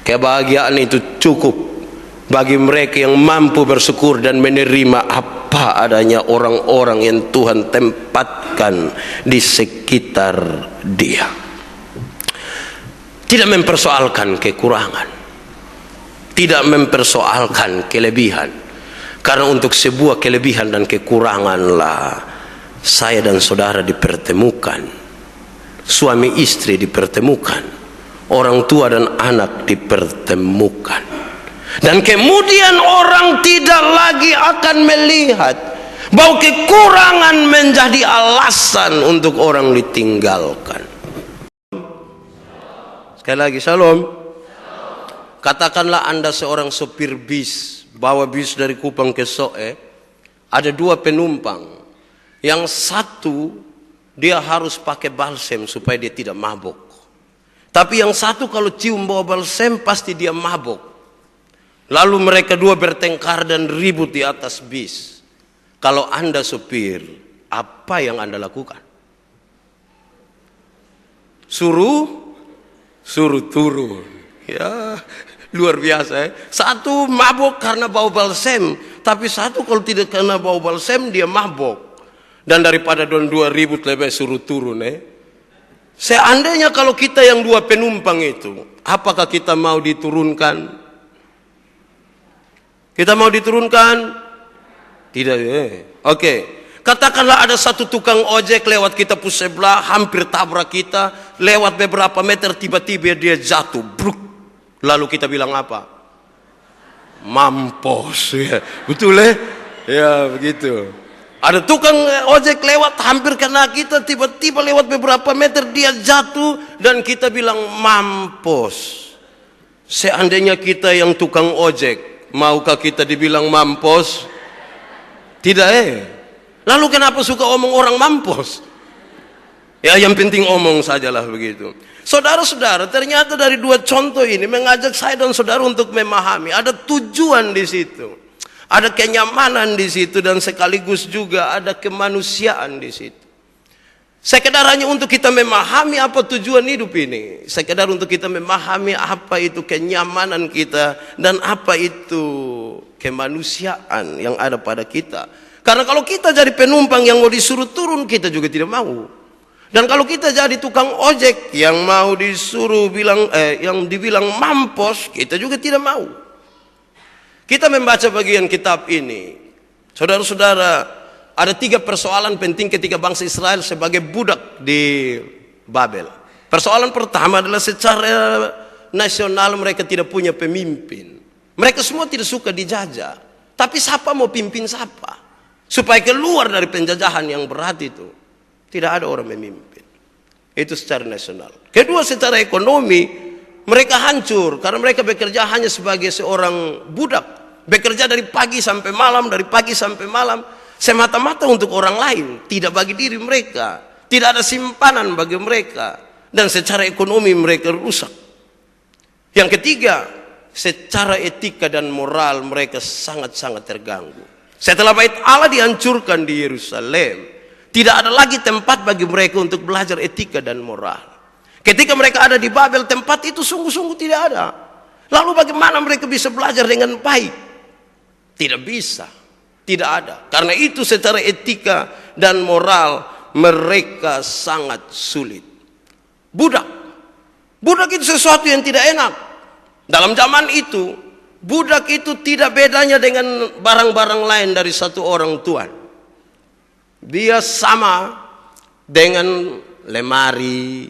Kebahagiaan itu cukup bagi mereka yang mampu bersyukur dan menerima apa adanya orang-orang yang Tuhan tempatkan di sekitar dia. Tidak mempersoalkan kekurangan, tidak mempersoalkan kelebihan, karena untuk sebuah kelebihan dan kekuranganlah saya dan saudara dipertemukan, suami istri dipertemukan, orang tua dan anak dipertemukan. Dan kemudian orang tidak lagi akan melihat bahwa kekurangan menjadi alasan untuk orang ditinggalkan. Sekali lagi, shalom. Katakanlah Anda seorang sopir bis, bawa bis dari Kupang ke Soe, ada 2 penumpang. Yang satu dia harus pakai balsem supaya dia tidak mabuk. Tapi yang satu kalau cium bau balsem pasti dia mabuk. Lalu mereka 2 bertengkar dan ribut di atas bis. Kalau Anda sopir, apa yang Anda lakukan? Suruh turun. Ya, luar biasa ya. Satu mabuk karena bau balsem, tapi satu kalau tidak karena bau balsem dia mabuk. Dan daripada 2 ribut lebih suruh turun ya. Seandainya kalau kita yang 2 penumpang itu, apakah kita mau diturunkan? Kita mau diturunkan? Tidak ya. Oke. Katakanlah ada satu tukang ojek lewat kita pus sebelah, hampir tabrak kita, lewat beberapa meter tiba-tiba dia jatuh, bruk. Lalu kita bilang apa? Mampus ya. Betul ya? Ya begitu. Ada tukang ojek lewat hampir kena kita, tiba-tiba lewat beberapa meter dia jatuh dan kita bilang mampus. Seandainya kita yang tukang ojek, maukah kita dibilang mampus? Tidak Lalu kenapa suka omong orang mampus? Ya yang penting omong sajalah begitu. Saudara-saudara, ternyata dari 2 contoh ini mengajak saya dan saudara untuk memahami ada tujuan di situ. Ada kenyamanan di situ dan sekaligus juga ada kemanusiaan di situ. Sekedar hanya untuk kita memahami apa tujuan hidup ini. Sekedar untuk kita memahami apa itu kenyamanan kita dan apa itu kemanusiaan yang ada pada kita. Karena kalau kita jadi penumpang yang mau disuruh turun, kita juga tidak mau. Dan kalau kita jadi tukang ojek yang mau disuruh yang dibilang mampus, kita juga tidak mau. Kita membaca bagian kitab ini, saudara-saudara, ada 3 persoalan penting ketika bangsa Israel sebagai budak di Babel. Persoalan pertama adalah secara nasional mereka tidak punya pemimpin. Mereka semua tidak suka dijajah. Tapi siapa mau pimpin siapa? Supaya keluar dari penjajahan yang berat itu. Tidak ada orang memimpin. Itu secara nasional. Kedua, secara ekonomi mereka hancur karena mereka bekerja hanya sebagai seorang budak. Bekerja dari pagi sampai malam, dari pagi sampai malam, semata-mata untuk orang lain, tidak bagi diri mereka. Tidak ada simpanan bagi mereka. Dan secara ekonomi mereka rusak. Yang ketiga, secara etika dan moral mereka sangat-sangat terganggu. Setelah bait Allah dihancurkan di Yerusalem, tidak ada lagi tempat bagi mereka untuk belajar etika dan moral. Ketika mereka ada di Babel, tempat itu sungguh-sungguh tidak ada. Lalu bagaimana mereka bisa belajar dengan baik? Tidak bisa, tidak ada. Karena itu secara etika dan moral mereka sangat sulit. Budak itu sesuatu yang tidak enak. Dalam zaman itu, budak itu tidak bedanya dengan barang-barang lain dari satu orang tuan. Dia sama dengan lemari,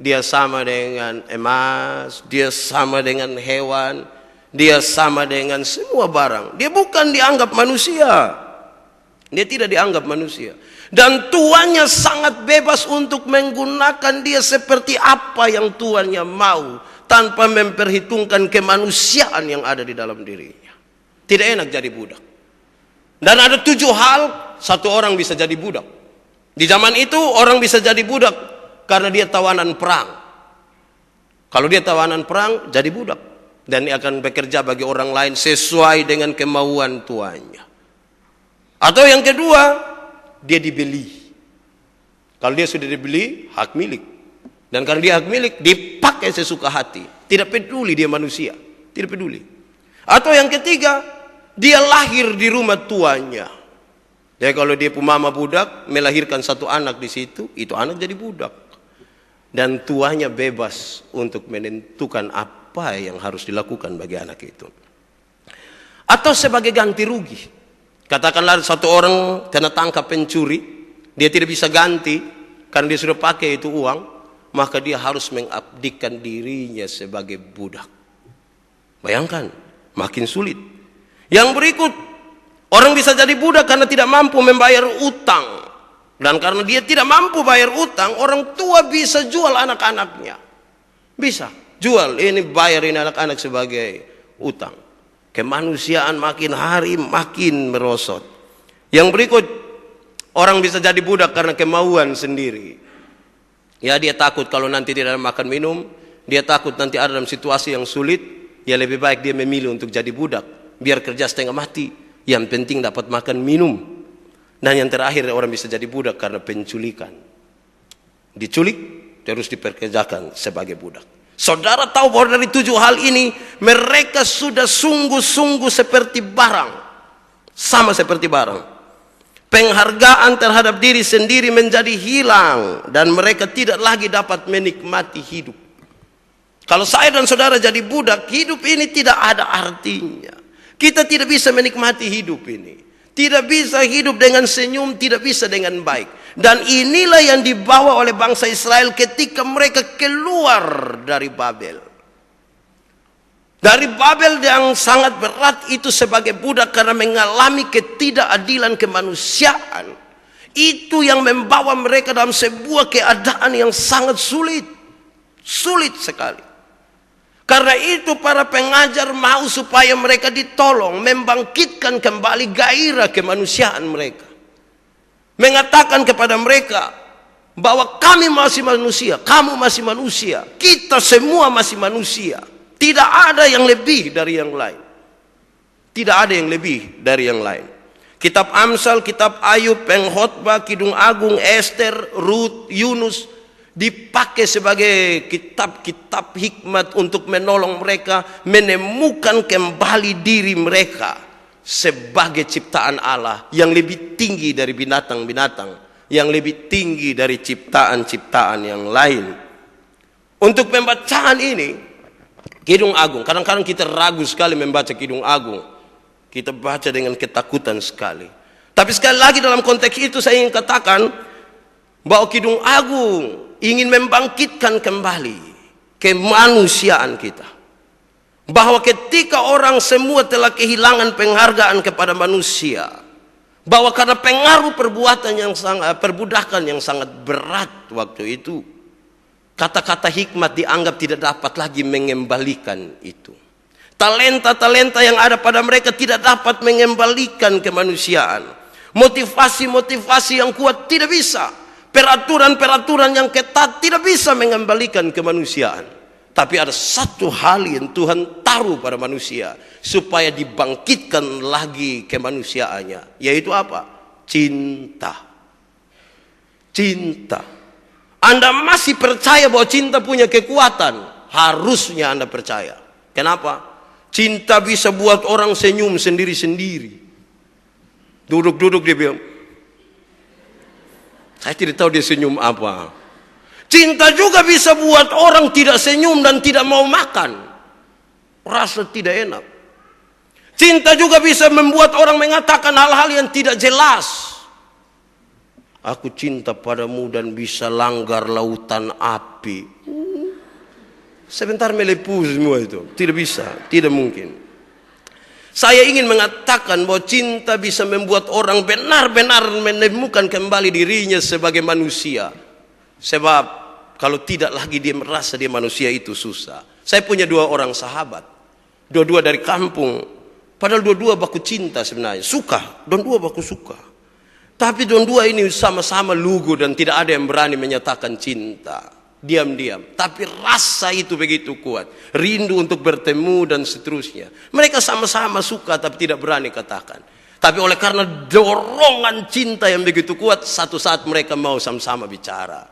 dia sama dengan emas, dia sama dengan hewan, dia sama dengan semua barang. Dia bukan dianggap manusia. Dia tidak dianggap manusia. Dan tuannya sangat bebas untuk menggunakan dia seperti apa yang tuannya mau, tanpa memperhitungkan kemanusiaan yang ada di dalam dirinya. Tidak enak jadi budak. Dan ada 7 hal satu orang bisa jadi budak. Di zaman itu orang bisa jadi budak karena dia tawanan perang. Kalau dia tawanan perang, jadi budak. Dan dia akan bekerja bagi orang lain sesuai dengan kemauan tuannya. Atau yang kedua, dia dibeli. Kalau dia sudah dibeli, hak milik. Dan karena dia hak milik, dipakai sesuka hati. Tidak peduli dia manusia. Tidak peduli. Atau yang ketiga, dia lahir di rumah tuanya. Ya kalau dia mama budak, melahirkan satu anak di situ, itu anak jadi budak. Dan tuanya bebas untuk menentukan apa yang harus dilakukan bagi anak itu. Atau sebagai ganti rugi. Katakanlah satu orang kena tangkap pencuri, dia tidak bisa ganti karena dia sudah pakai itu uang, maka dia harus mengabdikan dirinya sebagai budak. Bayangkan, makin sulit. Yang berikut, orang bisa jadi budak karena tidak mampu membayar utang. Dan karena dia tidak mampu bayar utang, orang tua bisa jual anak-anaknya. Bisa, jual, ini bayar ini anak-anak sebagai utang. Kemanusiaan makin hari makin merosot. Yang berikut, orang bisa jadi budak karena kemauan sendiri. Ya dia takut kalau nanti tidak ada makan minum, dia takut nanti ada dalam situasi yang sulit, ya lebih baik dia memilih untuk jadi budak. Biar kerja setengah mati, yang penting dapat makan minum. Dan yang terakhir orang bisa jadi budak karena penculikan. Diculik, terus diperkerjakan sebagai budak. Saudara tahu bahwa dari 7 hal ini, mereka sudah sungguh-sungguh seperti barang. Sama seperti barang. Penghargaan terhadap diri sendiri menjadi hilang. Dan mereka tidak lagi dapat menikmati hidup. Kalau saya dan saudara jadi budak, hidup ini tidak ada artinya. Kita tidak bisa menikmati hidup ini. Tidak bisa hidup dengan senyum, tidak bisa dengan baik. Dan inilah yang dibawa oleh bangsa Israel ketika mereka keluar dari Babel. Dari Babel yang sangat berat itu sebagai budak karena mengalami ketidakadilan kemanusiaan. Itu yang membawa mereka dalam sebuah keadaan yang sangat sulit. Sulit sekali. Karena itu para pengajar mau supaya mereka ditolong, membangkitkan kembali gairah kemanusiaan mereka. Mengatakan kepada mereka bahwa kami masih manusia, kamu masih manusia, kita semua masih manusia. Tidak ada yang lebih dari yang lain. Tidak ada yang lebih dari yang lain. Kitab Amsal, kitab Ayub, Pengkhotbah, Kidung Agung, Ester, Rut, Yunus dipakai sebagai kitab-kitab hikmat untuk menolong mereka menemukan kembali diri mereka sebagai ciptaan Allah yang lebih tinggi dari binatang-binatang, yang lebih tinggi dari ciptaan-ciptaan yang lain. Untuk pembacaan ini, Kidung Agung, kadang-kadang kita ragu sekali membaca Kidung Agung. Kita baca dengan ketakutan sekali. Tapi sekali lagi dalam konteks itu saya ingin katakan bahwa Kidung Agung ingin membangkitkan kembali kemanusiaan kita. Bahwa ketika orang semua telah kehilangan penghargaan kepada manusia, bahwa karena pengaruh perbudakan yang sangat berat waktu itu, kata-kata hikmat dianggap tidak dapat lagi mengembalikan itu. Talenta-talenta yang ada pada mereka tidak dapat mengembalikan kemanusiaan. Motivasi-motivasi yang kuat tidak bisa. Peraturan-peraturan yang ketat tidak bisa mengembalikan kemanusiaan. Tapi ada satu hal yang Tuhan taruh pada manusia supaya dibangkitkan lagi kemanusiaannya, yaitu apa? Cinta. Cinta. Anda masih percaya bahwa cinta punya kekuatan? Harusnya Anda percaya. Kenapa? Cinta bisa buat orang senyum sendiri-sendiri. Duduk-duduk dia bilang, saya tidak tahu dia senyum apa. Cinta juga bisa buat orang tidak senyum dan tidak mau makan. Rasa tidak enak. Cinta juga bisa membuat orang mengatakan hal-hal yang tidak jelas. Aku cinta padamu dan bisa langgar lautan api. Sebentar melepuh semua itu. Tidak bisa, tidak mungkin. Saya ingin mengatakan bahwa cinta bisa membuat orang benar-benar menemukan kembali dirinya sebagai manusia. Sebab kalau tidak lagi dia merasa dia manusia itu susah. Saya punya 2 orang sahabat. Dua-dua dari kampung. Padahal dua-dua baku cinta sebenarnya. Suka, dua-dua baku suka. Tapi dua-dua ini sama-sama lugu dan tidak ada yang berani menyatakan cinta. Diam-diam, tapi rasa itu begitu kuat, rindu untuk bertemu dan seterusnya. Mereka sama-sama suka tapi tidak berani katakan. Tapi oleh karena dorongan cinta yang begitu kuat, satu saat mereka mau sama-sama bicara.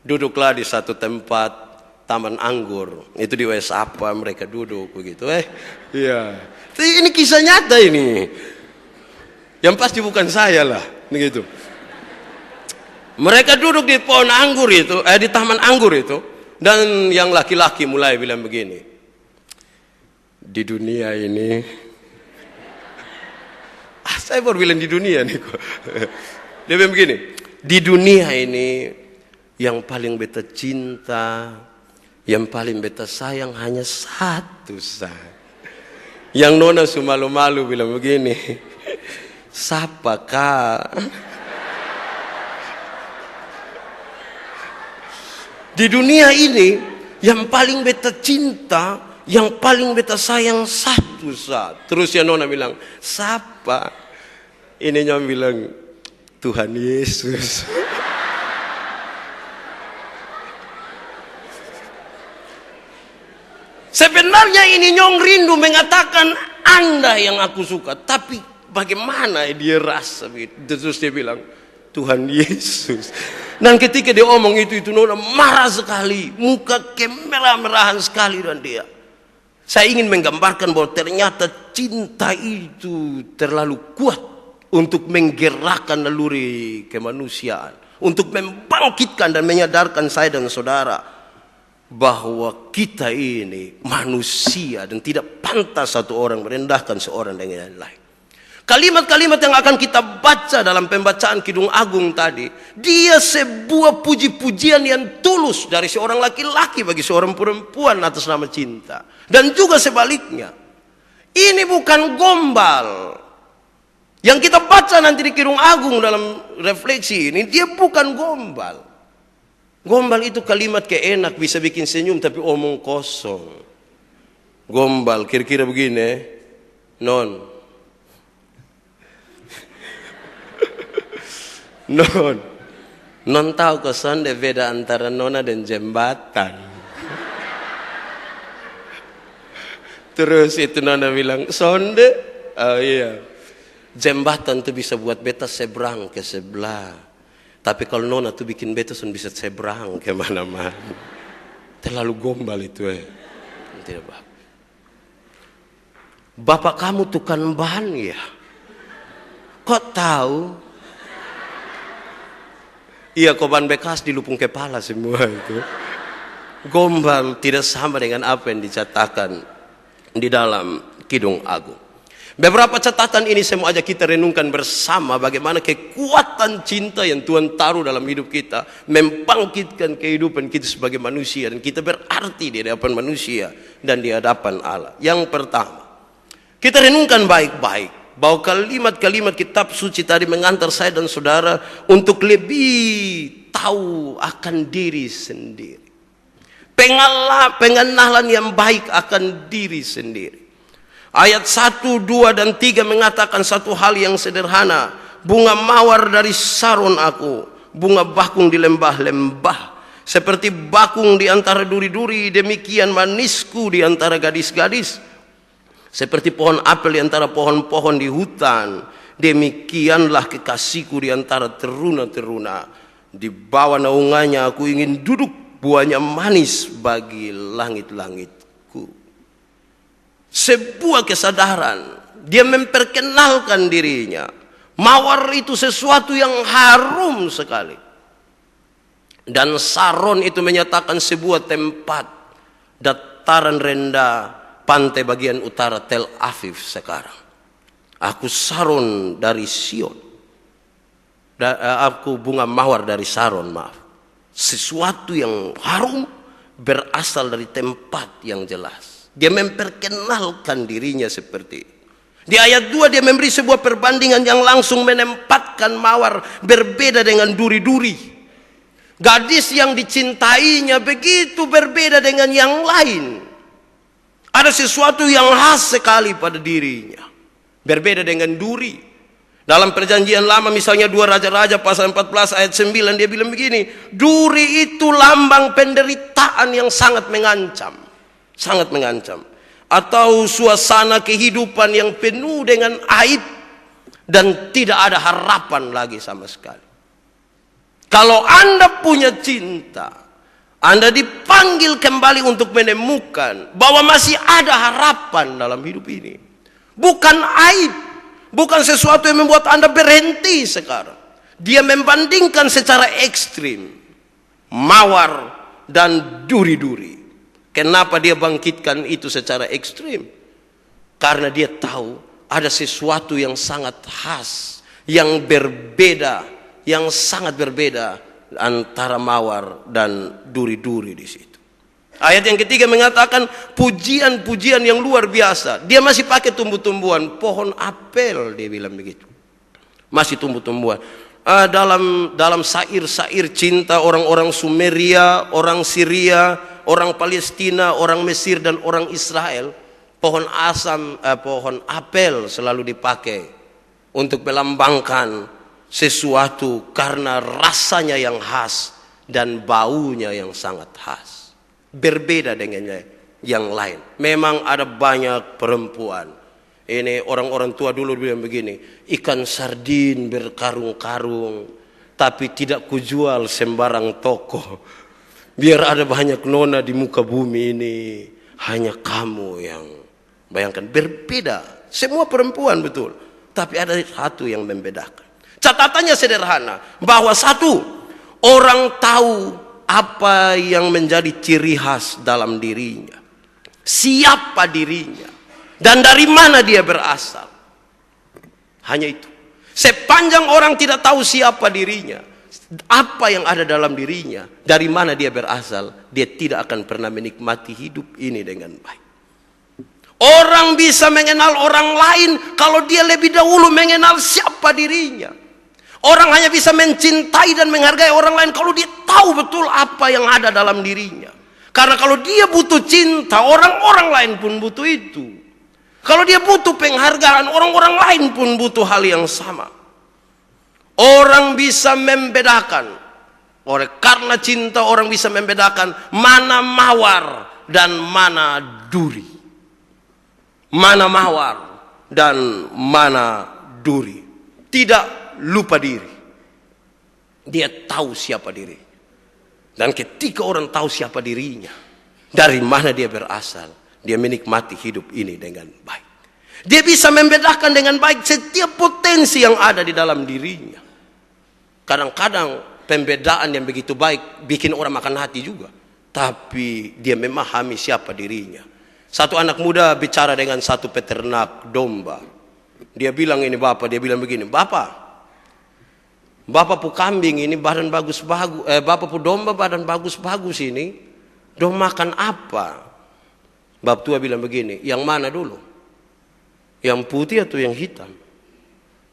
Duduklah di satu tempat taman anggur. Itu di West apa mereka duduk begitu. Iya. Ini kisah nyata ini. Yang pasti bukan saya lah, begitu. Mereka duduk di pohon anggur itu, di taman anggur itu, dan yang laki-laki mulai bilang begini. Di dunia ini, saya baru bilang di dunia nih kok. Dia bilang begini, di dunia ini yang paling beta cinta, yang paling beta sayang hanya satu saja. Yang nona malu-malu bilang begini, siapa kak? Di dunia ini yang paling beta cinta, yang paling beta sayang satu saja. Terus ya nona bilang, siapa? Ini nyom bilang, Tuhan Yesus. Sebenarnya ini nyong rindu mengatakan Anda yang aku suka, tapi bagaimana dia rasa begitu? Terus dia bilang Tuhan Yesus. Dan ketika dia omong itu nona marah sekali, muka kemerah-merahan sekali dan dia. Saya ingin menggambarkan bahwa ternyata cinta itu terlalu kuat untuk menggerakkan naluri kemanusiaan, untuk membangkitkan dan menyadarkan saya dan saudara bahwa kita ini manusia dan tidak pantas satu orang merendahkan seorang dengan yang lain. Kalimat-kalimat yang akan kita baca dalam pembacaan Kidung Agung tadi, dia sebuah puji-pujian yang tulus dari seorang laki-laki bagi seorang perempuan atas nama cinta. Dan juga sebaliknya, ini bukan gombal. Yang kita baca nanti di Kidung Agung dalam refleksi ini, dia bukan gombal. Gombal itu kalimat keenak, bisa bikin senyum tapi omong kosong. Gombal kira-kira begini, non. Non tahu kesan deh beda antara nona dan jembatan. Terus itu nona bilang, sonde, oh iya, jembatan tuh bisa buat beta seberang ke sebelah. Tapi kalau nona tuh bikin beta bisa seberang kemana-mana. Terlalu gombal itu Tidak bagus. Bapak kamu tukang ban ya? Kok tahu? Iya, kok ban bekas dilupung kepala semua itu. Gombal tidak sama dengan apa yang dicatatkan di dalam Kidung Agung. Beberapa catatan ini saya mau ajak kita renungkan bersama bagaimana kekuatan cinta yang Tuhan taruh dalam hidup kita membangkitkan kehidupan kita sebagai manusia dan kita berarti di hadapan manusia dan di hadapan Allah. Yang pertama, kita renungkan baik-baik bahwa kalimat-kalimat kitab suci tadi mengantar saya dan saudara untuk lebih tahu akan diri sendiri. Pengenalan yang baik akan diri sendiri. Ayat 1, 2, dan 3 mengatakan satu hal yang sederhana. Bunga mawar dari Saron aku, bunga bakung di lembah-lembah. Seperti bakung di antara duri-duri, demikian manisku di antara gadis-gadis. Seperti pohon apel di antara pohon-pohon di hutan, demikianlah kekasihku di antara teruna-teruna. Di bawah naungannya aku ingin duduk, buahnya manis bagi langit-langitku. Sebuah kesadaran, dia memperkenalkan dirinya. Mawar itu sesuatu yang harum sekali. Dan Saron itu menyatakan sebuah tempat dataran rendah pantai bagian utara Tel Aviv sekarang. Aku Saron dari Sion. Aku bunga mawar dari Saron, maaf. Sesuatu yang harum berasal dari tempat yang jelas. Dia memperkenalkan dirinya seperti itu. Di ayat 2 dia memberi sebuah perbandingan yang langsung menempatkan mawar berbeda dengan duri-duri. Gadis yang dicintainya begitu berbeda dengan yang lain. Ada sesuatu yang khas sekali pada dirinya. Berbeda dengan duri. Dalam perjanjian lama misalnya 2 Raja-Raja pasal 14 ayat 9 dia bilang begini. Duri itu lambang penderitaan yang sangat mengancam. Sangat mengancam. Atau suasana kehidupan yang penuh dengan aib dan tidak ada harapan lagi sama sekali. Kalau Anda punya cinta, Anda dipanggil kembali untuk menemukan bahwa masih ada harapan dalam hidup ini. Bukan aib, bukan sesuatu yang membuat Anda berhenti sekarang. Dia membandingkan secara ekstrim mawar dan duri-duri. Kenapa dia bangkitkan itu secara ekstrim? Karena dia tahu ada sesuatu yang sangat khas, yang berbeda, yang sangat berbeda antara mawar dan duri-duri di situ. Ayat yang ketiga mengatakan pujian-pujian yang luar biasa. Dia masih pakai tumbuh-tumbuhan, pohon apel, dia bilang begitu. Masih tumbuh-tumbuhan. Dalam syair-syair cinta orang-orang Sumeria, orang Syria, orang Palestina, orang Mesir dan orang Israel, pohon apel selalu dipakai untuk melambangkan sesuatu karena rasanya yang khas dan baunya yang sangat khas. Berbeda dengan yang lain. Memang ada banyak perempuan. Ini orang-orang tua dulu bilang begini, ikan sardin berkarung-karung, tapi tidak kujual sembarang toko. Biar ada banyak nona di muka bumi ini, hanya kamu yang bayangkan. Berbeda, semua perempuan betul, tapi ada satu yang membedakan. Catatannya sederhana, bahwa satu, orang tahu apa yang menjadi ciri khas dalam dirinya, siapa dirinya, dan dari mana dia berasal. Hanya itu. Sepanjang orang tidak tahu siapa dirinya, apa yang ada dalam dirinya, dari mana dia berasal, dia tidak akan pernah menikmati hidup ini dengan baik. Orang bisa mengenal orang lain kalau dia lebih dahulu mengenal siapa dirinya. Orang hanya bisa mencintai dan menghargai orang lain kalau dia tahu betul apa yang ada dalam dirinya. Karena kalau dia butuh cinta, orang-orang lain pun butuh itu. Kalau dia butuh penghargaan, orang-orang lain pun butuh hal yang sama. Orang bisa membedakan. Karena cinta orang bisa membedakan mana mawar dan mana duri. Mana mawar dan mana duri. Tidak lupa diri. Dia tahu siapa diri. Dan ketika orang tahu siapa dirinya, dari mana dia berasal, dia menikmati hidup ini dengan baik. Dia bisa membedakan dengan baik setiap potensi yang ada di dalam dirinya. Kadang-kadang pembedaan yang begitu baik bikin orang makan hati juga. Tapi dia memahami siapa dirinya. Satu anak muda bicara dengan satu peternak domba. Dia bilang ini bapak, dia bilang begini, Bapak pu kambing ini badan bagus-bagus, bapak pu domba badan bagus-bagus ini, dong makan apa? Bap tua bilang begini, yang mana dulu? Yang putih atau yang hitam?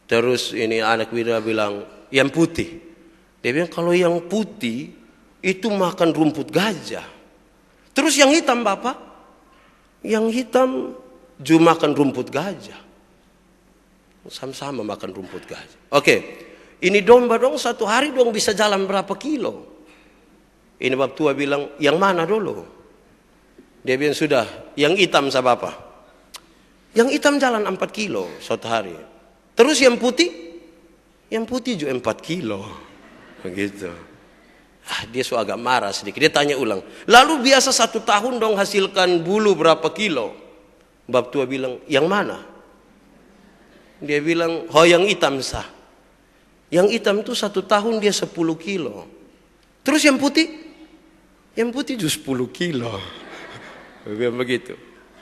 Terus ini anak muda bilang, yang putih. Dia bilang kalau yang putih itu makan rumput gajah. Terus yang hitam bapak? Yang hitam juga makan rumput gajah. Sama-sama makan rumput gajah. Oke. Ini domba dong satu hari dong bisa jalan berapa kilo. Ini bab tua bilang, yang mana dulu? Dia bilang sudah, yang hitam sa bapak. Yang hitam jalan 4 kilo satu hari. Terus yang putih? Yang putih juga 4 kilo. Begitu. Dia so agak marah sedikit. Dia tanya ulang. Lalu biasa 1 tahun dong hasilkan bulu berapa kilo? Bab tua bilang, yang mana? Dia bilang, yang hitam sah. Yang hitam itu 1 tahun dia 10 kilo. Terus yang putih? Yang putih juga 10 kilo. Begitu.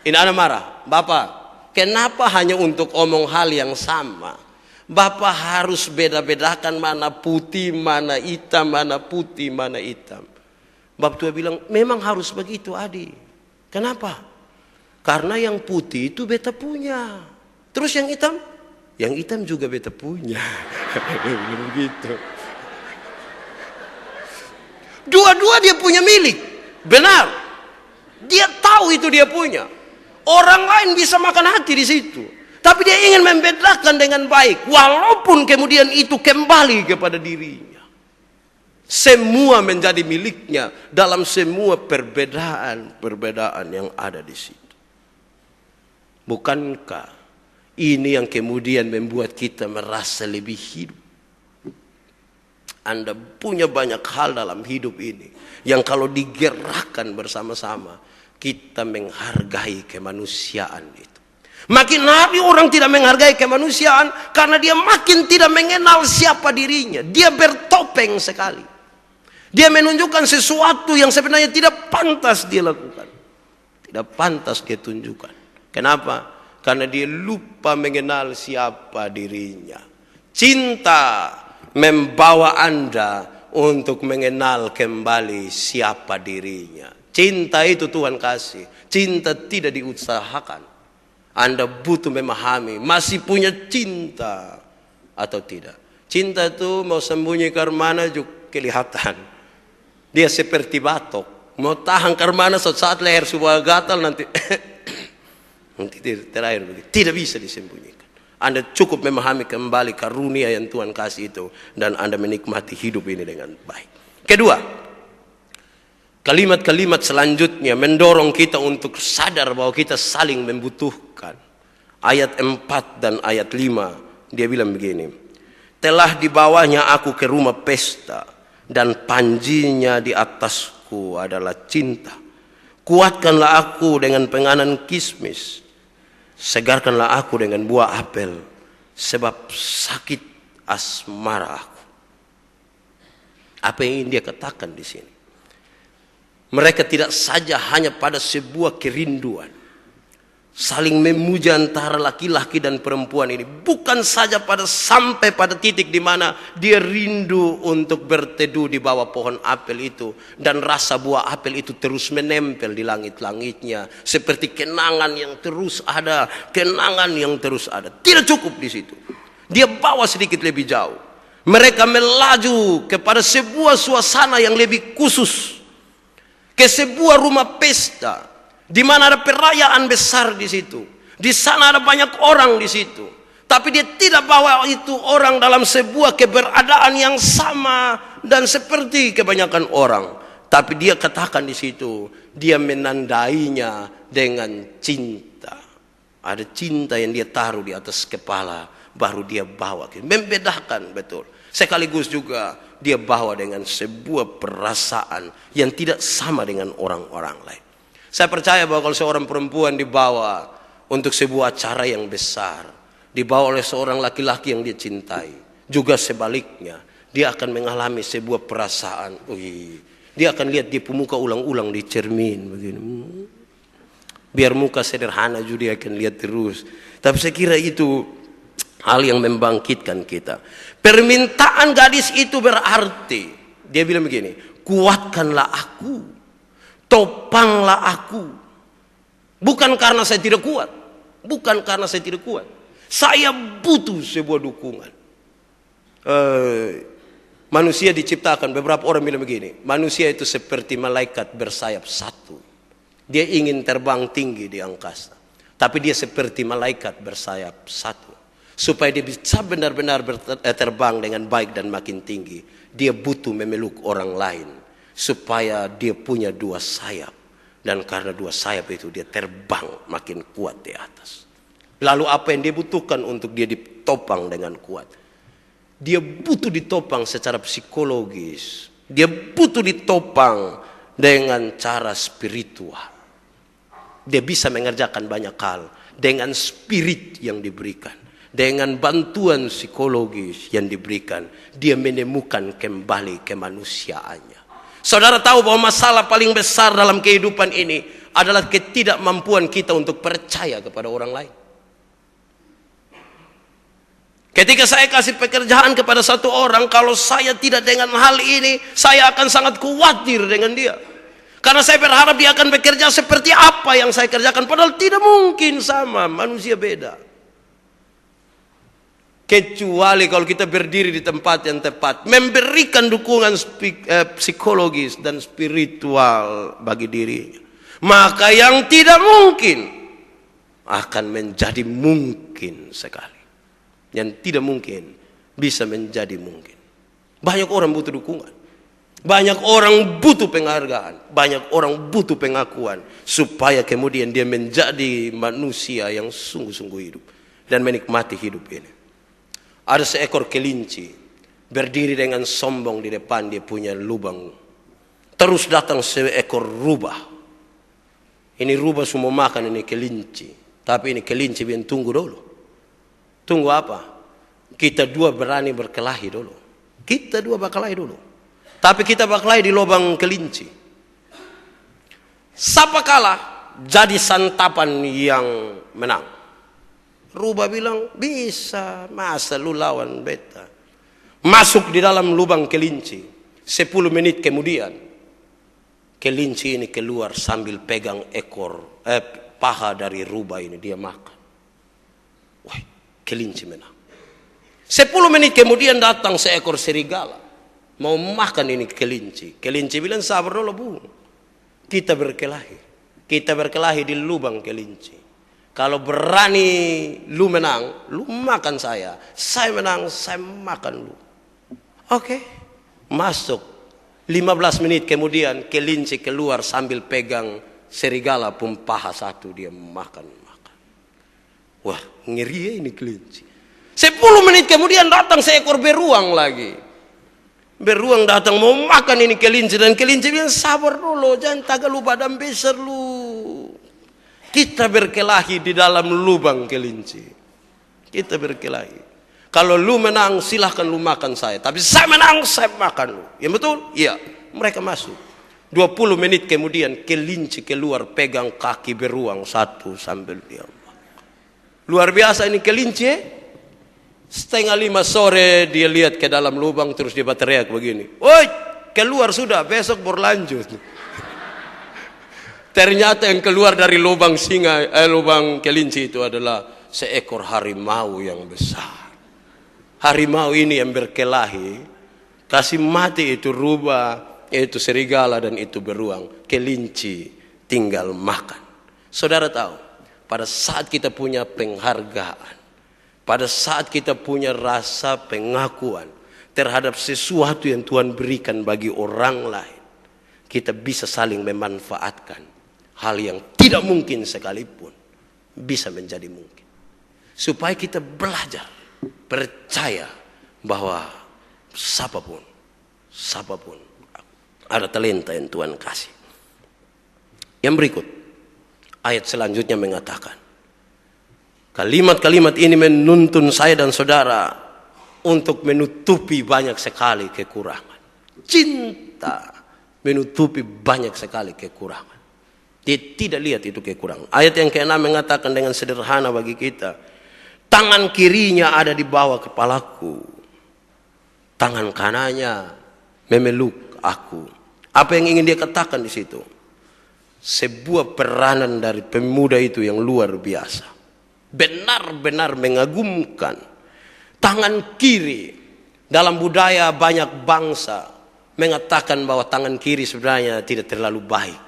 Ini anak marah. Bapak, kenapa hanya untuk omong hal yang sama? Bapak harus beda-bedakan mana putih, mana hitam, mana putih, mana hitam. Bapak tua bilang, memang harus begitu Adi. Kenapa? Karena yang putih itu beta punya. Terus yang hitam? Yang hitam juga beta punya. Begitu. Dua-dua dia punya milik. Benar. Dia tahu itu dia punya. Orang lain bisa makan hati di situ. Tapi dia ingin membedakan dengan baik. Walaupun kemudian itu kembali kepada dirinya. Semua menjadi miliknya dalam semua perbedaan yang ada di situ. Bukankah ini yang kemudian membuat kita merasa lebih hidup? Anda punya banyak hal dalam hidup ini yang kalau digerakkan bersama-sama, kita menghargai kemanusiaan itu. Makin hari orang tidak menghargai kemanusiaan karena dia makin tidak mengenal siapa dirinya. Dia bertopeng sekali. Dia menunjukkan sesuatu yang sebenarnya tidak pantas dia lakukan. Tidak pantas dia tunjukkan. Kenapa? Karena dia lupa mengenal siapa dirinya. Cinta membawa Anda untuk mengenal kembali siapa dirinya. Cinta itu Tuhan kasih. Cinta tidak diusahakan. Anda butuh memahami masih punya cinta atau tidak. Cinta itu mau sembunyikan mana juga kelihatan. Dia seperti batok. Mau tahan karena saat leher sebuah gatal nanti terakhir begitu. Tidak bisa disembunyikan. Anda cukup memahami kembali karunia yang Tuhan kasih itu. Dan Anda menikmati hidup ini dengan baik. Kedua, kalimat-kalimat selanjutnya mendorong kita untuk sadar bahwa kita saling membutuhkan. Ayat 4 dan ayat 5, dia bilang begini. Telah dibawanya aku ke rumah pesta, dan panjinya di atasku adalah cinta. Kuatkanlah aku dengan penganan kismis. Segarkanlah aku dengan buah apel, sebab sakit asmara aku. Apa yang ingin dia katakan di sini? Mereka tidak saja hanya pada sebuah kerinduan, saling memuja antara laki-laki dan perempuan ini. Bukan saja sampai pada titik di mana dia rindu untuk berteduh di bawah pohon apel itu. Dan rasa buah apel itu terus menempel di langit-langitnya. Seperti kenangan yang terus ada. Kenangan yang terus ada. Tidak cukup di situ. Dia bawa sedikit lebih jauh. Mereka melaju kepada sebuah suasana yang lebih khusus. Ke sebuah rumah pesta. Di mana ada perayaan besar di situ. Di sana ada banyak orang di situ. Tapi dia tidak bawa itu orang dalam sebuah keberadaan yang sama dan seperti kebanyakan orang. Tapi dia katakan di situ, dia menandainya dengan cinta. Ada cinta yang dia taruh di atas kepala, baru dia bawa. Membedakan betul. Sekaligus juga dia bawa dengan sebuah perasaan yang tidak sama dengan orang-orang lain. Saya percaya bahwa kalau seorang perempuan dibawa untuk sebuah acara yang besar, dibawa oleh seorang laki-laki yang dia cintai, juga sebaliknya, dia akan mengalami sebuah perasaan. Dia akan lihat dia muka ulang-ulang di cermin begini. Biar muka sederhana juga dia akan lihat terus. Tapi saya kira itu hal yang membangkitkan kita. Permintaan gadis itu berarti, dia bilang begini, kuatkanlah aku. Topanglah aku. Bukan karena saya tidak kuat. Bukan karena saya tidak kuat. Saya butuh sebuah dukungan. Manusia diciptakan, beberapa orang bilang begini. Manusia itu seperti malaikat bersayap satu. Dia ingin terbang tinggi di angkasa. Tapi dia seperti malaikat bersayap satu. Supaya dia bisa benar-benar terbang dengan baik dan makin tinggi. Dia butuh memeluk orang lain. Supaya dia punya dua sayap. Dan karena dua sayap itu dia terbang makin kuat di atas. Lalu apa yang dia butuhkan untuk dia ditopang dengan kuat? Dia butuh ditopang secara psikologis. Dia butuh ditopang dengan cara spiritual. Dia bisa mengerjakan banyak hal dengan spirit yang diberikan. Dengan bantuan psikologis yang diberikan. Dia menemukan kembali kemanusiaannya. Saudara tahu bahwa masalah paling besar dalam kehidupan ini adalah ketidakmampuan kita untuk percaya kepada orang lain. Ketika saya kasih pekerjaan kepada satu orang, kalau saya tidak dengan hal ini, saya akan sangat khawatir dengan dia. Karena saya berharap dia akan bekerja seperti apa yang saya kerjakan. Padahal tidak mungkin sama, manusia beda. Kecuali kalau kita berdiri di tempat yang tepat, memberikan dukungan psikologis dan spiritual bagi dirinya, maka yang tidak mungkin akan menjadi mungkin sekali. Yang tidak mungkin bisa menjadi mungkin. Banyak orang butuh dukungan, banyak orang butuh penghargaan, banyak orang butuh pengakuan, supaya kemudian dia menjadi manusia yang sungguh-sungguh hidup dan menikmati hidup ini. Ada seekor kelinci berdiri dengan sombong di depan dia punya lubang. Terus datang seekor rubah. Ini rubah semua makan ini kelinci. Tapi ini kelinci biar tunggu dulu. Tunggu apa? Kita dua berani berkelahi dulu. Kita dua berkelahi dulu. Tapi kita berkelahi di lubang kelinci. Siapa kalah jadi santapan yang menang. Rubah bilang, bisa, masa lu lawan beta. Masuk di dalam lubang kelinci. 10 menit kemudian, kelinci ini keluar sambil pegang paha dari rubah ini. Dia makan. Wah, kelinci menang. 10 menit kemudian datang seekor serigala. Mau makan ini kelinci. Kelinci bilang, sabar dulu bu. Kita berkelahi. Kita berkelahi di lubang kelinci. Kalau berani lu menang, lu makan saya. Saya menang, saya makan lu. Oke. Masuk. 15 menit kemudian kelinci keluar sambil pegang serigala pun paha satu. Dia makan. Wah, ngeri ini kelinci. 10 menit kemudian datang seekor beruang lagi. Beruang datang mau makan ini kelinci. Dan kelinci bilang, sabar dulu, jangan taga lu badan besar lu. Kita berkelahi di dalam lubang kelinci. Kita berkelahi. Kalau lu menang silahkan lu makan saya. Tapi saya menang saya makan lu. Ya betul? Iya. Mereka masuk. 20 menit kemudian kelinci keluar pegang kaki beruang satu sambil dia makan. Luar biasa ini kelinci. 4:30 sore dia lihat ke dalam lubang terus dia teriak begini. Woi, keluar sudah, besok berlanjut. Ternyata yang keluar dari lubang lubang kelinci itu adalah seekor harimau yang besar. Harimau ini yang berkelahi, kasih mati itu rubah, itu serigala dan itu beruang. Kelinci tinggal makan. Saudara tahu, pada saat kita punya penghargaan, pada saat kita punya rasa pengakuan terhadap sesuatu yang Tuhan berikan bagi orang lain, kita bisa saling memanfaatkan. Hal yang tidak mungkin sekalipun bisa menjadi mungkin. Supaya kita belajar, percaya bahwa siapapun ada talenta yang Tuhan kasih. Yang berikut, ayat selanjutnya mengatakan, kalimat-kalimat ini menuntun saya dan saudara untuk menutupi banyak sekali kekurangan. Cinta menutupi banyak sekali kekurangan. Dia tidak lihat itu kekurangan. Ayat yang ke-6 mengatakan dengan sederhana bagi kita, tangan kirinya ada di bawah kepalaku, tangan kanannya memeluk aku. Apa yang ingin dia katakan di situ? Sebuah peranan dari pemuda itu yang luar biasa, benar-benar mengagumkan. Tangan kiri, dalam budaya banyak bangsa mengatakan bahwa tangan kiri sebenarnya tidak terlalu baik.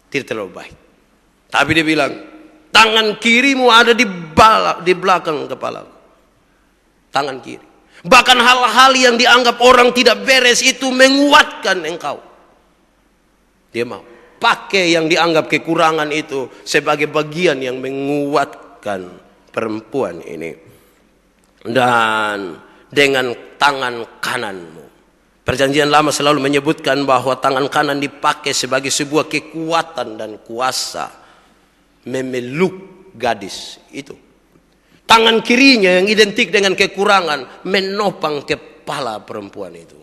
Tidak terlalu baik. Tapi dia bilang, tangan kirimu ada di belakang kepala. Tangan kiri. Bahkan hal-hal yang dianggap orang tidak beres itu menguatkan engkau. Dia mau pakai yang dianggap kekurangan itu sebagai bagian yang menguatkan perempuan ini. Dan dengan tangan kananmu. Perjanjian Lama selalu menyebutkan bahwa tangan kanan dipakai sebagai sebuah kekuatan dan kuasa memeluk gadis itu. Tangan kirinya yang identik dengan kekurangan menopang kepala perempuan itu.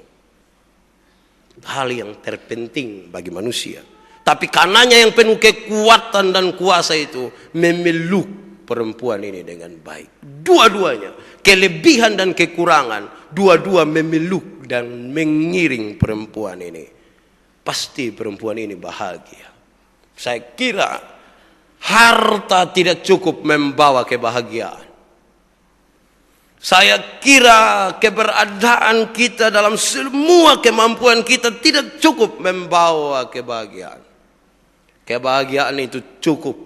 Hal yang terpenting bagi manusia. Tapi kanannya yang penuh kekuatan dan kuasa itu memeluk perempuan ini dengan baik. Dua-duanya, kelebihan dan kekurangan, dua-dua memeluk dan mengiring perempuan ini. Pasti perempuan ini bahagia. Saya kira harta tidak cukup membawa kebahagiaan. Saya kira keberadaan kita dalam semua kemampuan kita tidak cukup membawa kebahagiaan. Kebahagiaan itu cukup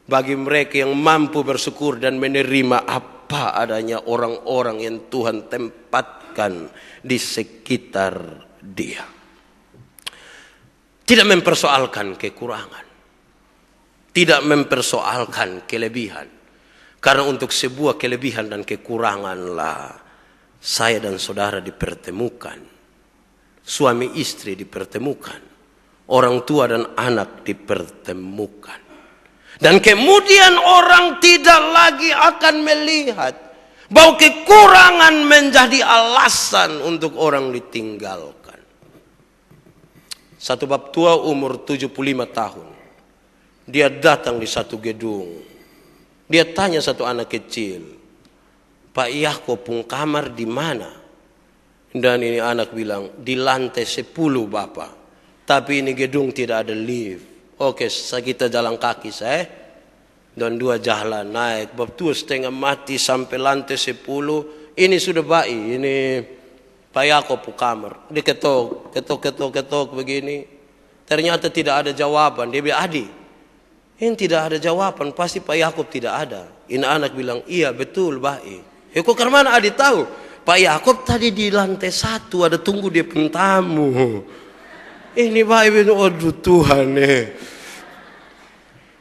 bagi mereka yang mampu bersyukur dan menerima apa adanya orang-orang yang Tuhan tempatkan di sekitar dia. Tidak mempersoalkan kekurangan. Tidak mempersoalkan kelebihan. Karena untuk sebuah kelebihan dan kekuranganlah saya dan saudara dipertemukan, suami istri dipertemukan, orang tua dan anak dipertemukan. Dan kemudian orang tidak lagi akan melihat bahwa kekurangan menjadi alasan untuk orang ditinggalkan. Satu bab tua umur 75 tahun. Dia datang di satu gedung. Dia tanya satu anak kecil, Pak Yakob pun kamar di mana? Dan ini anak bilang, di lantai 10 Bapak. Tapi ini gedung tidak ada lift. Oke, kita jalan kaki saya. Dan 2 jalan naik. Bab tua setengah mati sampai lantai 10. Ini sudah baik. Ini Pak Yakob pun kamar. Dia ketok begini. Ternyata tidak ada jawaban. Dia bilang, Adi, ini tidak ada jawaban. Pasti Pak Yakob tidak ada. Ini anak bilang, iya betul baik. Kok kemana Adi tahu? Pak Yakob tadi di lantai 1 ada tunggu dia pun tamu. Ini baik, aduh Tuhan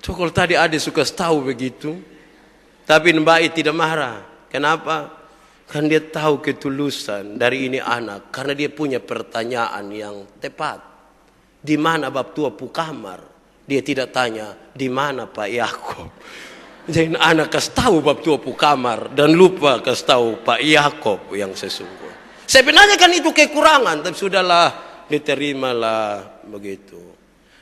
So, kalau tadi Adi suka tahu begitu. Tapi Mbak tidak marah. Kenapa? Kan dia tahu ketulusan dari ini anak. Karena dia punya pertanyaan yang tepat. Di mana bab tua pu kamar? Dia tidak tanya, di mana Pak Yakob? Jadi anak kasih tahu bab tua pu kamar dan lupa kasih tahu Pak Yakob yang sesungguhnya. Sebenarnya kan itu kekurangan, tapi sudahlah, diterimalah begitu.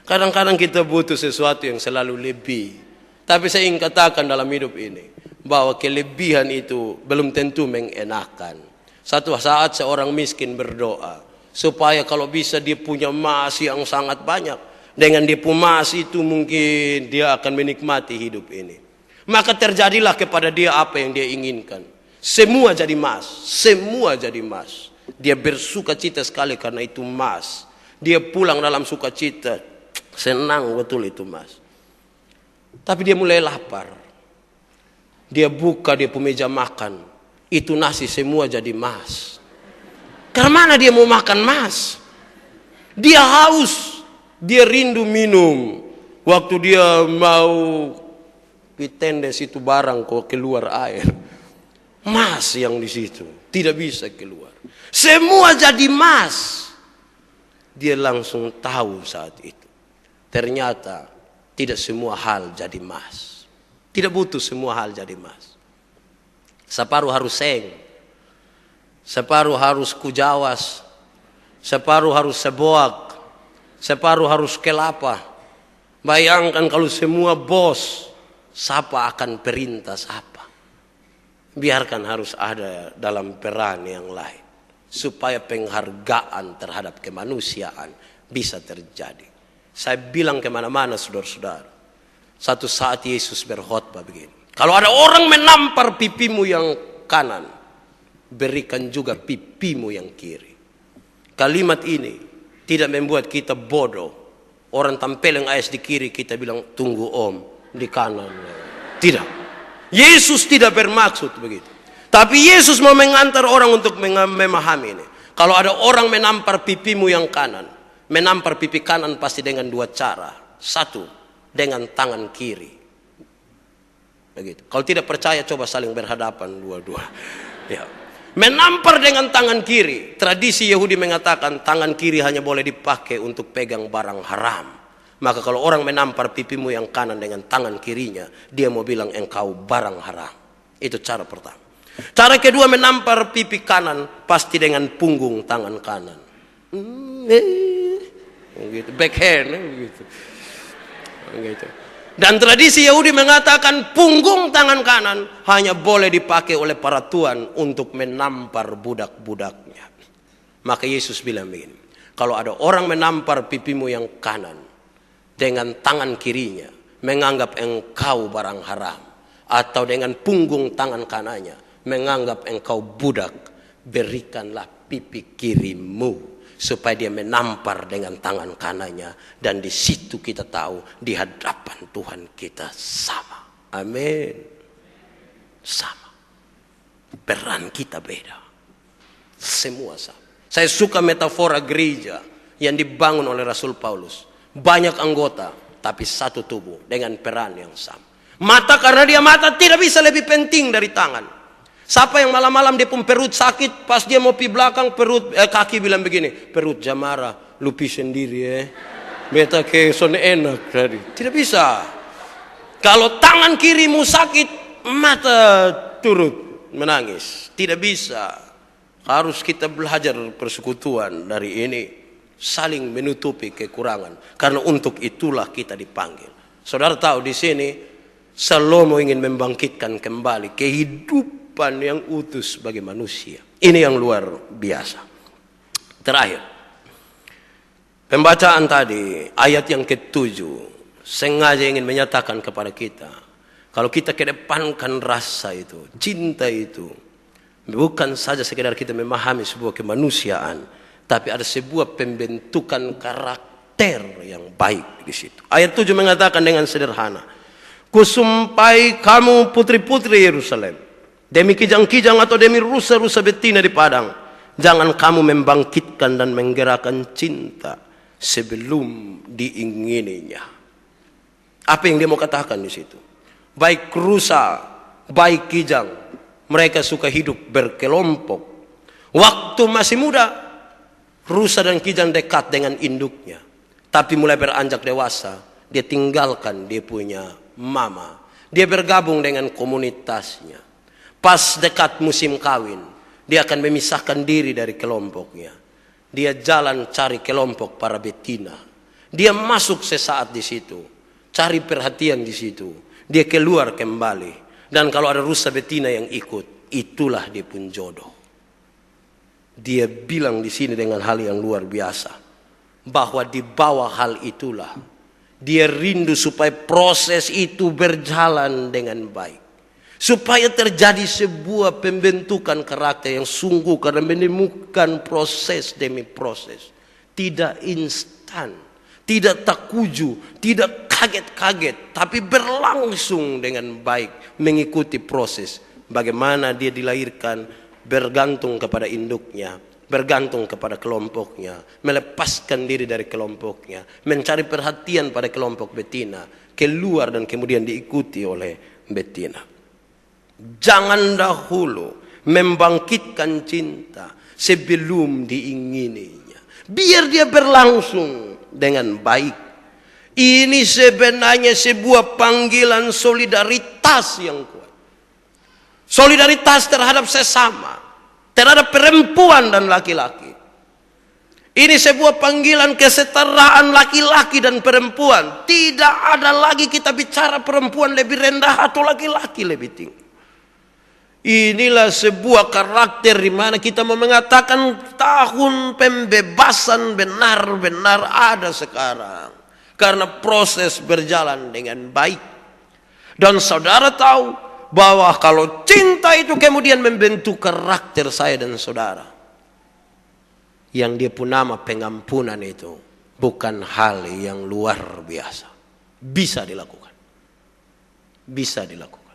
Kadang-kadang kita butuh sesuatu yang selalu lebih. Tapi saya ingin katakan dalam hidup ini bahwa kelebihan itu belum tentu mengenakan. Satu saat seorang miskin berdoa supaya kalau bisa dia punya emas yang sangat banyak. Dengan dia punya emas itu mungkin dia akan menikmati hidup ini. Maka terjadilah kepada dia apa yang dia inginkan. Semua jadi emas. Semua jadi emas. Dia bersuka cita sekali karena itu emas. Dia pulang dalam sukacita. Senang betul itu emas. Tapi dia mulai lapar. Dia buka dia punya meja makan. Itu nasi semua jadi emas. Karena mana dia mau makan emas? Dia haus. Dia rindu minum. Waktu dia mau pitendes itu barang kok keluar air. Emas yang di situ. Tidak bisa keluar. Semua jadi emas. Dia langsung tahu saat itu. Ternyata tidak semua hal jadi emas. Tidak butuh semua hal jadi emas. Separuh harus seng. Separuh harus kujawas. Separuh harus seboak. Separuh harus kelapa. Bayangkan kalau semua bos, siapa akan perintah siapa? Biarkan harus ada dalam peran yang lain. Supaya penghargaan terhadap kemanusiaan bisa terjadi. Saya bilang kemana-mana saudara-saudara. Satu saat Yesus berkhotbah begini. Kalau ada orang menampar pipimu yang kanan, berikan juga pipimu yang kiri. Kalimat ini tidak membuat kita bodoh. Orang tampil yang ayas di kiri kita bilang tunggu om di kanan. Tidak. Yesus tidak bermaksud begitu. Tapi Yesus mau mengantar orang untuk memahami ini. Kalau ada orang menampar pipimu yang kanan, menampar pipi kanan pasti dengan 2 cara. 1, dengan tangan kiri. Begitu. Kalau tidak percaya coba saling berhadapan dua-dua. Ya. Menampar dengan tangan kiri. Tradisi Yahudi mengatakan tangan kiri hanya boleh dipakai untuk pegang barang haram. Maka kalau orang menampar pipimu yang kanan dengan tangan kirinya, dia mau bilang engkau barang haram. Itu cara pertama. Cara kedua menampar pipi kanan pasti dengan punggung tangan kanan. Gitu. Backhand gitu. Gitu. Dan tradisi Yahudi mengatakan punggung tangan kanan hanya boleh dipakai oleh para tuan untuk menampar budak-budaknya. Maka Yesus bilang begini, kalau ada orang menampar pipimu yang kanan dengan tangan kirinya, menganggap engkau barang haram, atau dengan punggung tangan kanannya, menganggap engkau budak, berikanlah pipi kirimu. Supaya dia menampar dengan tangan kanannya. Dan di situ kita tahu di hadapan Tuhan kita sama. Amin. Sama. Peran kita beda. Semua sama. Saya suka metafora gereja yang dibangun oleh Rasul Paulus. Banyak anggota tapi satu tubuh dengan peran yang sama. Mata karena dia mata tidak bisa lebih penting dari tangan. Siapa yang malam-malam dia pun perut sakit, pas dia mau pi belakang kaki bilang begini, perut jamara, lupi sendiri ya. Beta ke son enak tadi. Tidak bisa. Kalau tangan kirimu sakit, mata turut menangis. Tidak bisa. Harus kita belajar persekutuan dari ini, saling menutupi kekurangan. Karena untuk itulah kita dipanggil. Saudara tahu di sini Salomo ingin membangkitkan kembali kehidupan yang utuh sebagai manusia. Ini yang luar biasa. Terakhir, pembacaan tadi ayat yang ke-7 sengaja ingin menyatakan kepada kita, kalau kita kedepankan rasa itu, cinta itu, bukan saja sekedar kita memahami sebuah kemanusiaan, tapi ada sebuah pembentukan karakter yang baik di situ. Ayat 7 mengatakan dengan sederhana, "Kusumpai kamu putri-putri Yerusalem, demi kijang-kijang atau demi rusa-rusa betina di padang, jangan kamu membangkitkan dan menggerakkan cinta sebelum diingininya." Apa yang dia mau katakan di situ? Baik rusa, baik kijang, mereka suka hidup berkelompok. Waktu masih muda, rusa dan kijang dekat dengan induknya. Tapi mulai beranjak dewasa, dia tinggalkan dia punya mama. Dia bergabung dengan komunitasnya. Pas dekat musim kawin, dia akan memisahkan diri dari kelompoknya. Dia jalan cari kelompok para betina. Dia masuk sesaat di situ, cari perhatian di situ. Dia keluar kembali. Dan kalau ada rusa betina yang ikut, itulah dia pun jodoh. Dia bilang di sini dengan hal yang luar biasa, bahwa di bawah hal itulah dia rindu supaya proses itu berjalan dengan baik. Supaya terjadi sebuah pembentukan karakter yang sungguh, karena menemukan proses demi proses. Tidak instan, tidak takuju, tidak kaget-kaget, tapi berlangsung dengan baik, mengikuti proses. Bagaimana dia dilahirkan, bergantung kepada induknya, bergantung kepada kelompoknya, melepaskan diri dari kelompoknya, mencari perhatian pada kelompok betina, keluar dan kemudian diikuti oleh betina. Jangan dahulu membangkitkan cinta sebelum diingininya. Biar dia berlangsung dengan baik. Ini sebenarnya sebuah panggilan solidaritas yang kuat. Solidaritas terhadap sesama, terhadap perempuan dan laki-laki. Ini sebuah panggilan kesetaraan laki-laki dan perempuan. Tidak ada lagi kita bicara perempuan lebih rendah atau laki-laki lebih tinggi. Inilah sebuah karakter di mana kita mau mengatakan tahun pembebasan benar-benar ada sekarang. Karena proses berjalan dengan baik. Dan saudara tahu bahwa kalau cinta itu kemudian membentuk karakter saya dan saudara, yang dia pun nama pengampunan itu bukan hal yang luar biasa. Bisa dilakukan. Bisa dilakukan.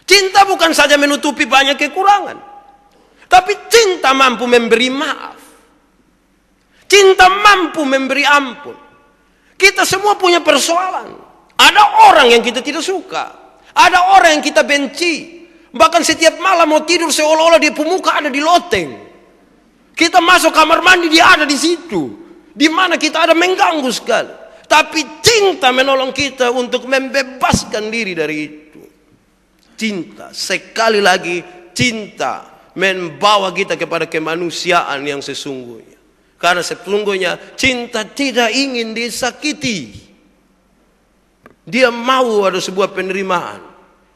Cinta bukan saja menutupi banyak kekurangan, tapi cinta mampu memberi maaf. Cinta mampu memberi ampun. Kita semua punya persoalan. Ada orang yang kita tidak suka. Ada orang yang kita benci. Bahkan setiap malam mau tidur seolah-olah dia pemuka ada di loteng. Kita masuk kamar mandi dia ada di situ. Di mana kita ada mengganggu sekali. Tapi cinta menolong kita untuk membebaskan diri dari itu. Cinta, sekali lagi cinta membawa kita kepada kemanusiaan yang sesungguhnya. Karena sesungguhnya cinta tidak ingin disakiti. Dia mau ada sebuah penerimaan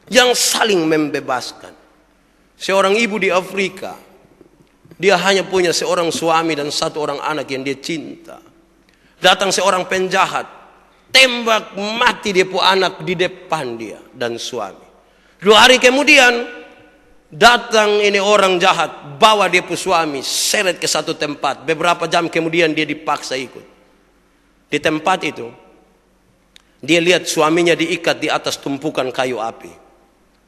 yang saling membebaskan. Seorang ibu di Afrika, dia hanya punya seorang suami dan satu orang anak yang dia cinta. Datang seorang penjahat, tembak mati dia pun anak di depan dia dan suami. 2 hari kemudian datang ini orang jahat, bawa dia pun suami, seret ke satu tempat. Beberapa jam kemudian dia dipaksa ikut. Di tempat itu, dia lihat suaminya diikat di atas tumpukan kayu api.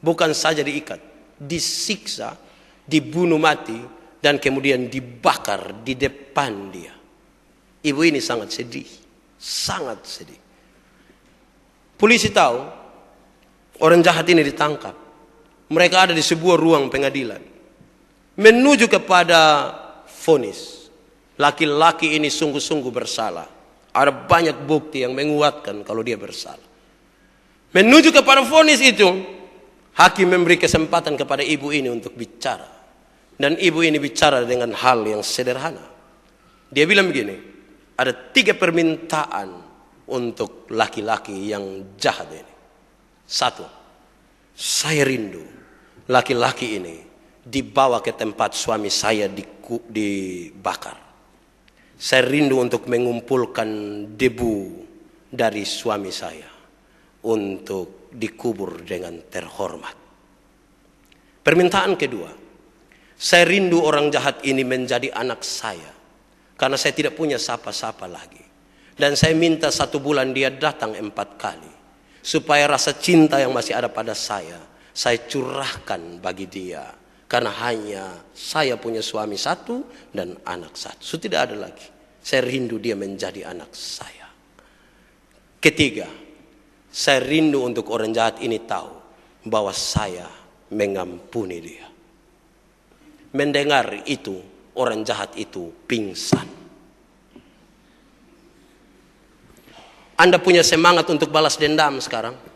Bukan saja diikat, disiksa, dibunuh mati, dan kemudian dibakar di depan dia. Ibu ini sangat sedih, sangat sedih. Polisi tahu, orang jahat ini ditangkap. Mereka ada di sebuah ruang pengadilan, menuju kepada vonis. Laki-laki ini sungguh-sungguh bersalah. Ada banyak bukti yang menguatkan kalau dia bersalah. Menuju kepada vonis itu, hakim memberi kesempatan kepada ibu ini untuk bicara. Dan ibu ini bicara dengan hal yang sederhana. Dia bilang begini, ada 3 permintaan untuk laki-laki yang jahat ini. 1, saya rindu laki-laki ini dibawa ke tempat suami saya dibakar. Saya rindu untuk mengumpulkan debu dari suami saya untuk dikubur dengan terhormat. Permintaan kedua, saya rindu orang jahat ini menjadi anak saya, karena saya tidak punya siapa-siapa lagi. Dan saya minta 1 bulan dia datang 4 kali, supaya rasa cinta yang masih ada pada saya curahkan bagi dia. Karena hanya saya punya suami 1 dan anak 1. So tidak ada lagi. Saya rindu dia menjadi anak saya. Ketiga, saya rindu untuk orang jahat ini tahu bahwa saya mengampuni dia. Mendengar itu, orang jahat itu pingsan. Anda punya semangat untuk balas dendam sekarang?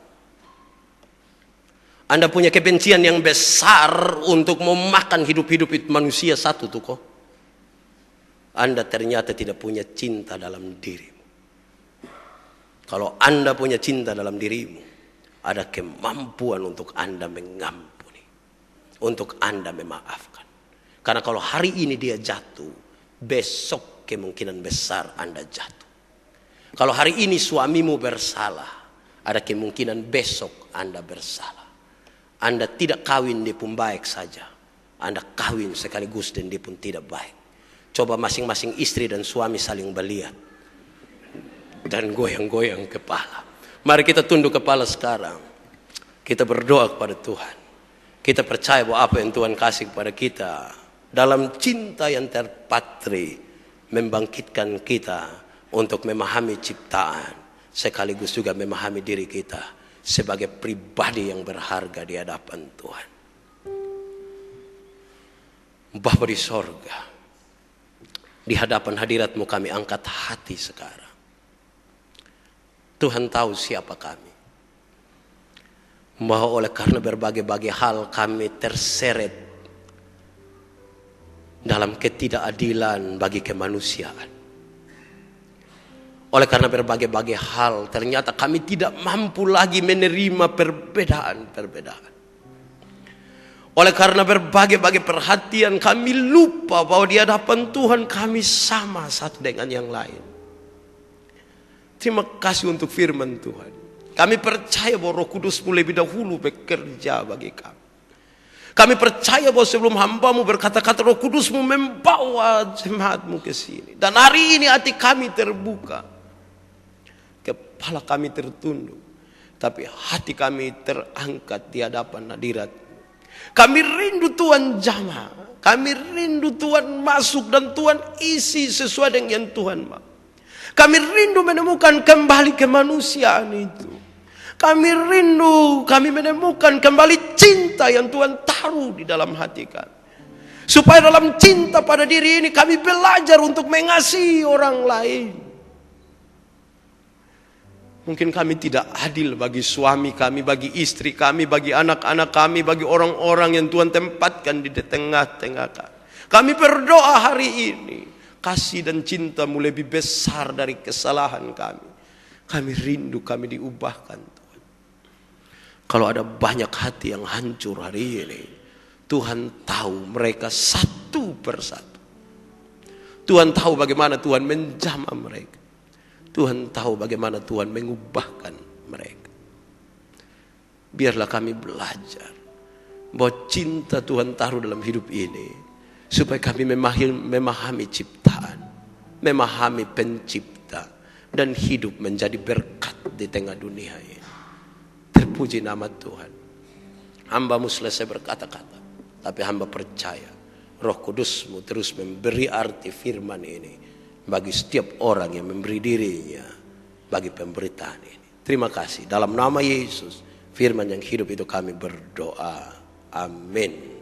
Anda punya kebencian yang besar untuk memakan hidup-hidup manusia 1 tuh kok. Anda ternyata tidak punya cinta dalam dirimu. Kalau Anda punya cinta dalam dirimu, ada kemampuan untuk Anda mengampuni, untuk Anda memaafkan. Karena kalau hari ini dia jatuh, besok kemungkinan besar Anda jatuh. Kalau hari ini suamimu bersalah, ada kemungkinan besok Anda bersalah. Anda tidak kawin dia pun baik saja, Anda kawin sekaligus dan dia pun tidak baik. Coba masing-masing istri dan suami saling melihat dan goyang-goyang kepala. Mari kita tunduk kepala sekarang. Kita berdoa kepada Tuhan. Kita percaya bahwa apa yang Tuhan kasih kepada kita dalam cinta yang terpatri membangkitkan kita untuk memahami ciptaan, sekaligus juga memahami diri kita sebagai pribadi yang berharga di hadapan Tuhan. Bapa di sorga, di hadapan hadirat-Mu kami angkat hati sekarang. Tuhan tahu siapa kami. Bahwa oleh karena berbagai-bagai hal kami terseret dalam ketidakadilan bagi kemanusiaan. Oleh karena berbagai-bagai hal, ternyata kami tidak mampu lagi menerima perbedaan-perbedaan. Oleh karena berbagai-bagai perhatian, kami lupa bahwa di hadapan Tuhan kami sama satu dengan yang lain. Terima kasih untuk firman Tuhan. Kami percaya bahwa Roh Kudus-Mu lebih dahulu bekerja bagi kami. Kami percaya bahwa sebelum hamba-Mu berkata-kata, Roh Kudus-Mu membawa jemaat-Mu ke sini. Dan hari ini hati kami terbuka. Kepala kami tertunduk, tapi hati kami terangkat di hadapan hadirat. Kami rindu Tuhan jamah, kami rindu Tuhan masuk dan Tuhan isi sesuai dengan yang Tuhan mau. Kami rindu menemukan kembali kemanusiaan itu. Kami rindu, kami menemukan kembali cinta yang Tuhan taruh di dalam hati kami. Supaya dalam cinta pada diri ini kami belajar untuk mengasihi orang lain. Mungkin kami tidak adil bagi suami kami, bagi istri kami, bagi anak-anak kami, bagi orang-orang yang Tuhan tempatkan di tengah-tengah kami. Kami berdoa hari ini, kasih dan cinta-Mu lebih besar dari kesalahan kami. Kami rindu, kami diubahkan Tuhan. Kalau ada banyak hati yang hancur hari ini, Tuhan tahu mereka satu persatu. Tuhan tahu bagaimana Tuhan menjamah mereka. Tuhan tahu bagaimana Tuhan mengubahkan mereka. Biarlah kami belajar bahwa cinta Tuhan taruh dalam hidup ini, supaya kami memahami ciptaan, memahami pencipta, dan hidup menjadi berkat di tengah dunia ini. Terpuji nama Tuhan. Hamba-Mu selesai berkata-kata, tapi hamba percaya Roh Kudus-Mu terus memberi arti firman ini bagi setiap orang yang memberi dirinya bagi pemberitaan ini. Terima kasih. Dalam nama Yesus, firman yang hidup itu kami berdoa. Amin.